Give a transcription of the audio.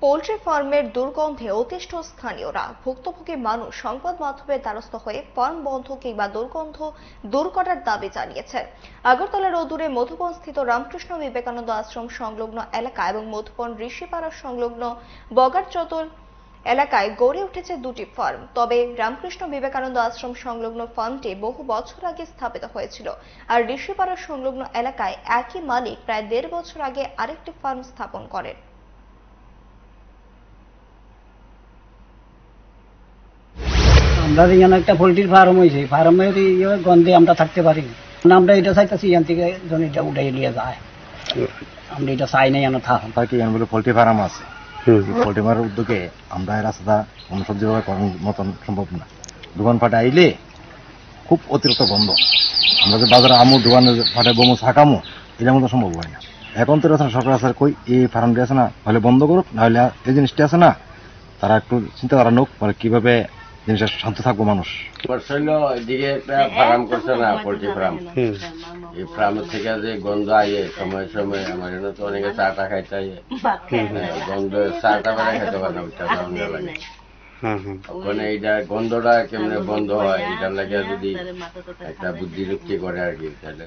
Poultry ফার্মের দুর্গন্ধে অতিষ্ঠ স্থানীয়রা। ভুক্তভোগী মানুষ সংবাদ মাধ্যমের দ্বারস্থ হয়ে ফার্ম বন্ধ কিংবা দুর্গন্ধ দূর করার দাবি জানিয়েছেন। আগরতলার অদূরে মধুবন স্থিত রামকৃষ্ণ বিবেকানন্দ আশ্রম সংলগ্ন এলাকা এবং মধুবন ঋষিপাড়া সংলগ্ন বগার চত্বর এলাকায় গড়ে উঠেছে দুটি ফার্ম। তবে রামকৃষ্ণ বিবেকানন্দ আশ্রম সংলগ্ন ফার্মটি বহু বছর আগে স্থাপিত হয়েছিল, আর ঋষিপাড়া সংলগ্ন এলাকায় একই মালিক প্রায় ১.৫ বছর আগে আরেকটি ফার্ম স্থাপন করেন। আমরা এখানে একটা পোল্ট্রির ফার্ম হয়েছে, ফার্মের গন্ধে আমরা থাকতে পারি না। আমরা এটা চাইতেছি এখান থেকে যেন এটা উঠে নিয়ে যায়, আমরা এটা চাই নাই এখানে থাক। পোল্ট্রি ফার্ম আছে, পোল্ট্রি ফার্মের উদ্যোগে আমরা রাস্তা অনুসজ্জিতভাবে করার মতন সম্ভব না। দোকান ফাটে আইলে খুব অতিরিক্ত গন্ধ, আমরা যে বাজারে আমু দোকানে ফাটে বমু ছাকামু এটার মতো সম্ভব হয় না। এখন তো সরকার আছে কই এই ফার্মটি আছে না, হলে বন্ধ করুক, নাহলে এই জিনিসটি আছে না তারা একটু চিন্তা করা নোক, মানে কিভাবে জিনিসটা শান্ত থাকবো মানুষ। এদিকে একটা ফার্ম করছে না, পোল্ট্রি ফার্ম, এই ফার্মের থেকে যে গন্ধ আইয়ে সময় সময় আমার এখানে তো অনেকে চাটা খাইতে আইয়ে গন্ধ, চাটা বেড়া খাইতে পারে না, ওইটা কারণ লাগে। ওখানে এইটা গন্ধটা কেমনে বন্ধ হয়, এটার লাগে যদি একটা বুদ্ধি যুক্তি করে আর কি তাহলে